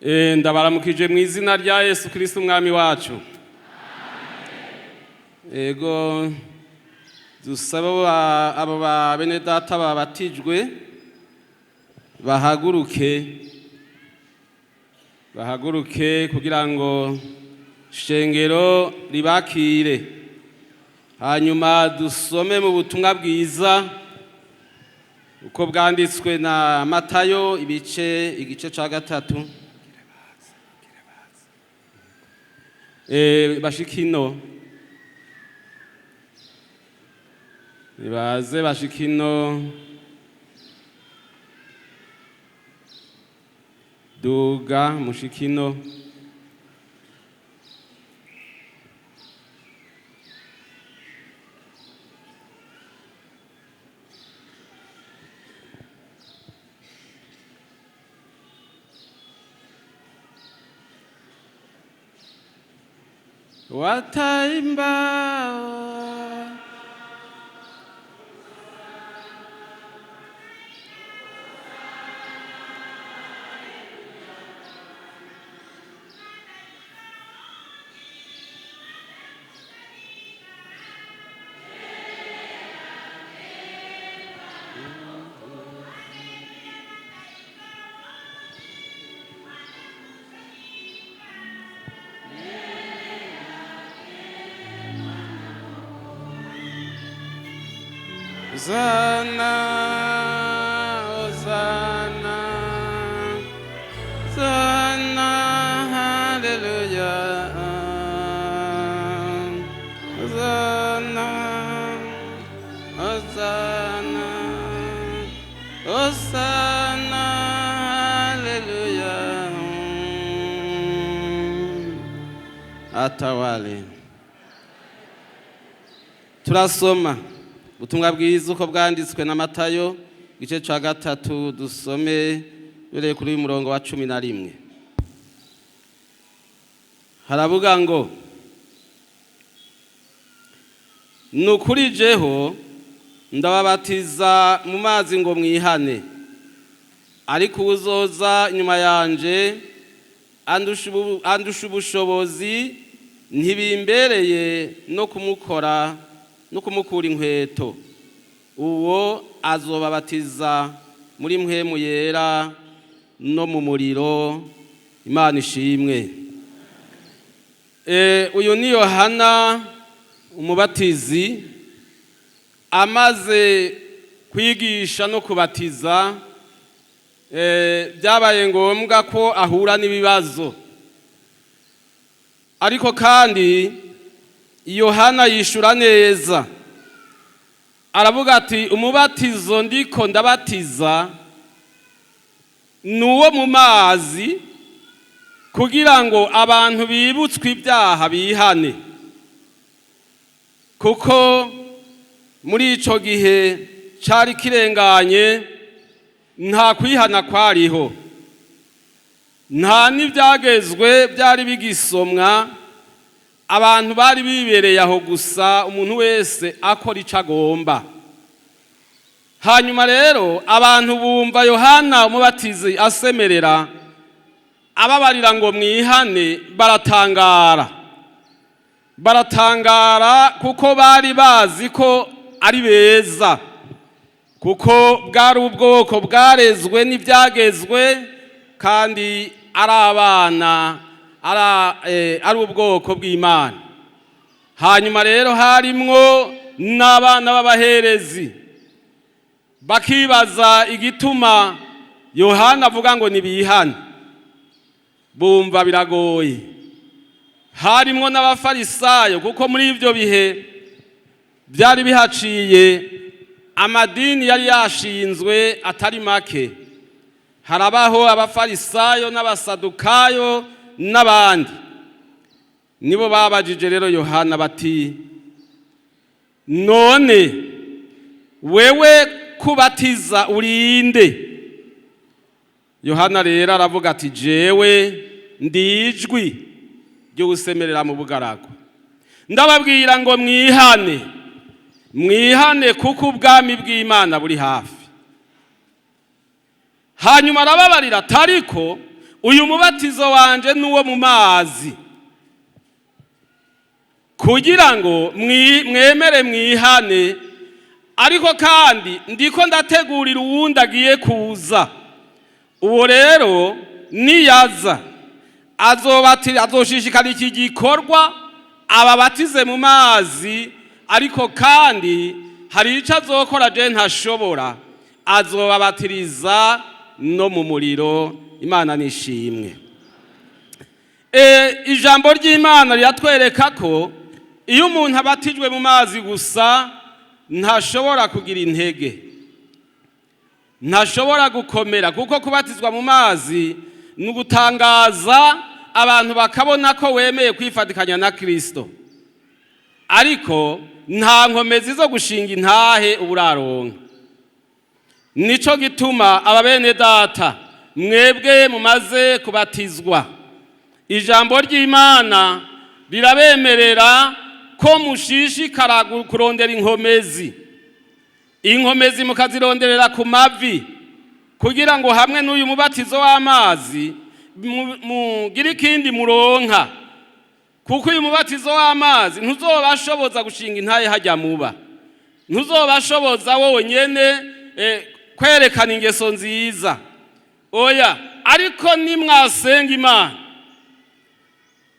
Ndabaramukije mu izina rya Yesu Kristo umwami wacu. Ego dusaba abo bene data babatijwe bahaguruke kugira ngo shengero ribakire, hanyuma dusome mu butumwa bwiza uko bwanditswe na Matayo igice ca 3. Bashikino nibaze bashikino duga mushikino wataimba Hosanna, Hosanna, Hosanna, hallelujah. Hosanna, Hosanna, Hosanna, hallelujah. Atawale. Turasoma ubutumwa bwiza uko bwanditswe na Matayo igice ca 3, dusome bere kuri umurongo wa 11. Haravuga ngo nukuri jeho ndababatiza mu mazi ngo mwihane, ariko uzoza inyuma yanje andusha ubushobozi, ntibimbereye no kumukura inkweto. Uwo azobabatiza muri mpwemu yera no mu muriro. Imana ishimwe. Uyu ni Yohana umubatizi amaze kwigisha no kubatiza. Byabaye ngombwa ko ahura n'ibibazo, ariko kandi Yohana yishura neza. Aravuga ati umubatizo ndiko ndabatiza nuwo mu mazi kugira ngo abantu bibutswe ibyaha bihane, kuko muri ico gihe cari kirenganye, nta kwihana kwariho, nta n'ibyagezwe byari bigisomwa. Abantu bari bibereye aho gusa, umuntu wese akora ico agomba. Hanyuma rero abantu bumva Yohana umubatizi asemerera ababarira ngo mwihane, baratangara kuko bari bazi ko ari beza, kuko bwari ubwoko bwarezwe n'ibyagezwe, kandi ari abana, ari ubwoko bw'Imana. Hanyuma rero harimwo n'abana b'abaherezi, bakibaza igituma Yohana avuga ngo nibihane. Bumva biragoye. Harimwo n'abafarisayo, kuko muri ivyo bihe byari bihaciye amadini yari yashinzwe atari make. Harabaho abafarisayo n'abasadukayo n'abandi. Nibo babajije rero Yohana bati, none wewe kubatiza urinde? Yohana rero aravuga ati, jewe ndijwi ryo gusemerera mu bugaragu, ndababwira ngo mwihane kuko ubwami bw'Imana buri hafi. hanyuma arababarira, tariko uyu mubatizo wanje n'uwo mu mazi kugira ngo mwemere mwihane, ariko kandi ndiko ndategurira uwundi agiye kuza. Uwo rero niyaza azoshishikana iki gikorwa ababatize mu mazi, ariko kandi hari icyo azokora je ntashobora, azobabatiriza no mu muriro. Imana nishimwe. Ijambo ry'Imana riratwereka ko iyo umuntu abatijwe mu mazi gusa ntashobora kugira intege, ntashobora gukomera, kuko kubatizwa mu mazi ni ugutangaza abantu bakabona ko wemeye kwifatikanya na Kristo, ariko nta nkomezi zo gushinga intahe uburaronka. Nico gituma ababene data mwebwe mumaze kubatizwa, ijambo ry'Imana rirabemerera ko mushishikara kurondera inkomezi mukazironderera ku mavi, kugira ngo hamwe n'uyu mubatizo w'amazi mugire ikindi muronka, kuko uyu mubatizo w'amazi ntuzobashoboza gushinga intahe hajya muba, ntuzobashoboza wowe nyene kwerekana ingeso nziza, oya, ariko nimwasenga Imana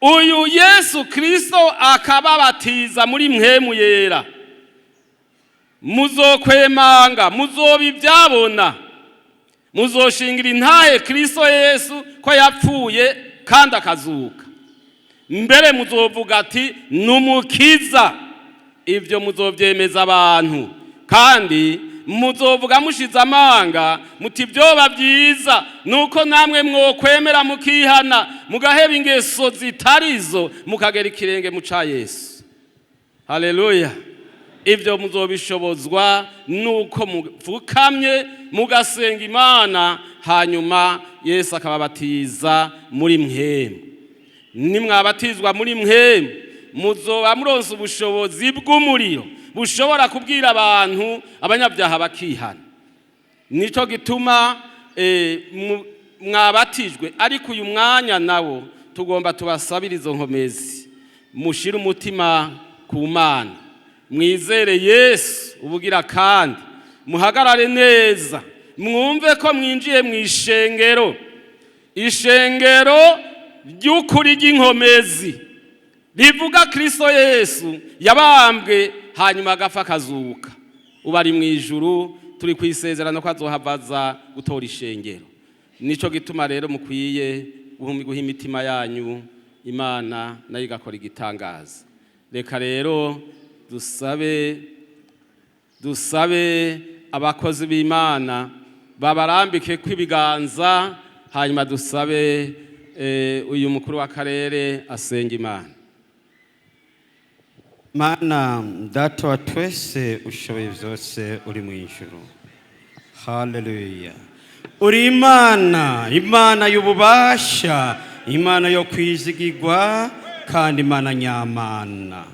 uyu Yesu Kristo akababatiza muri mpwemu yera, muzokwemanga, muzobivyabona, muzoshingira intahe Kristo Yesu ko yapfuye kandi akazuka, mbere muzovuga ati numukiza. Ivyo muzovyemeza abantu, kandi muzovuga mushize amanga muti vyoba vyiza nuko namwe mwokwemera mukihana, mugaheba ingeso zitarizo, mukagera ikirenge mu ca Yesu. Haleluya. Ivyo muzobishobozwa nuko muvukamye mugasenga Imana, hanyuma Yesu akababatiza muri mpwemu. Nimwabatizwa muri mpwemu muzoba muronse ubushobozi bw'umuriro bushobora kubwira abantu abanyabyaha bakihana. Nico gituma mwabatijwe, ariko uyu mwanya nawo tugomba tubasabira izo nkomezi, mushire umutima ku Mana, mwizere Yesu ubugira kandi muhagarare neza, mwumve ko mwinjiye mu ishengero ry'ukuri ry'inkomezi rivuga Kristo Yesu yabambwe hanyuma agapfa akazuka. Ubari mu ijuru, turi kwisezerano ko azohavaza gutora ishengero. Nico gituma rero mukwiye guha imitima yanyu Imana, nayo igakora igitangaza. Reka rero dusabe abakozi b'Imana babarambike kw'ibiganza, hanyuma dusabe uyu mukuru w'akarere asenga Imana. Mana data wa twese ushoboye vyose uri mu ijuru, haleluya. Uri Imana y'ububasha, Imana yo kwizigirwa, kandi Imana nyamana.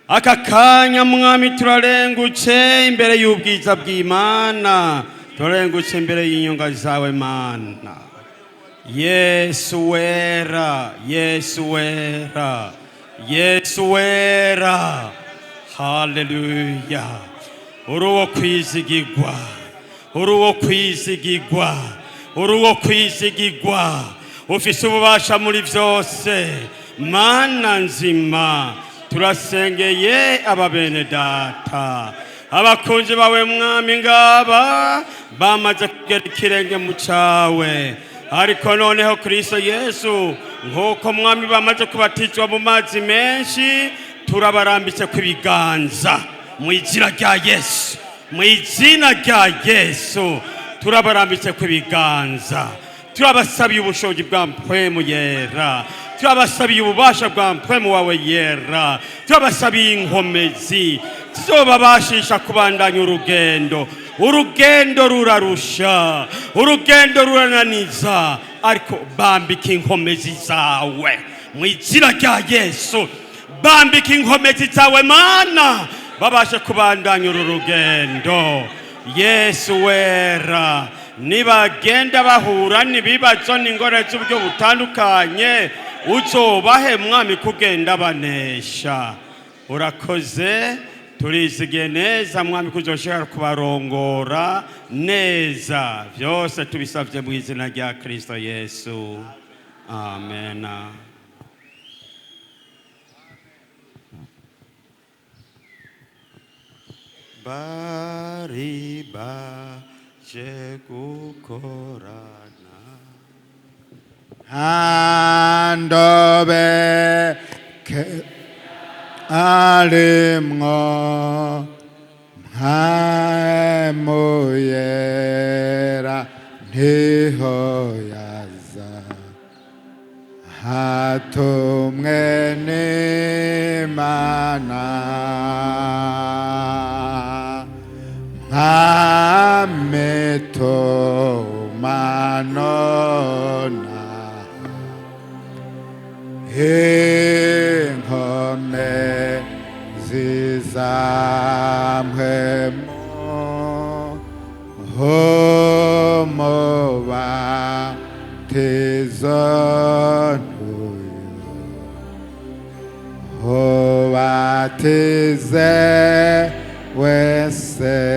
Aka kanya Mwami turarengutse imbere y'ubwiza bw'Imana, turarengutse imbere y'inyonga zawe Mana. Yesu wera, Yesu wera, Yesu wera, haleluya. Uruwo kwizigirwa, uruwo kwizigirwa, uruwo kwizigirwa, ufise ububasha muri vyose. Mana nzima, turasengeye ababene data, abakunzi bawe Mwami ngaba bamaze kugera ikirenge mu cawe, ariko noneho Kristo Yesu nk'uko Mwami bamaze kubatizwa mu mazi menshi, turabarambitse kw'ibiganza mu izina rya Yesu, mu izina rya Yesu turabarambitse kw'ibiganza. Turabasabiye ubushobozi bwa mpwemu yera, turabasabiye ububasha bwa mpwemu wawe yera, turabasabiye inkomezi zizobabashisha kubandanya urugendo. Urugendo rurarusha, urugendo rurananiza, ariko bambika inkomezi zawe mu izina rya Yesu. Bambika inkomezi zawe Mana, babashe kubandanya uru rugendo. Yesu wera, nibagenda bahura n'ibibazo n'ingorane z'uburyo butandukanye uzobahe mwami kugenda banesha. Urakoze, turizigiye neza mwami kuzoshobora kubarongora neza. Byose tubisabye mu izina rya Kristo Yesu, amen. Bari baje gukorana 한도베 아름어 하모예라 니호야자 하톰게니 마나 아메토 마노나 행험내 지삼회모 호모와 대전우유 호와 대제 외세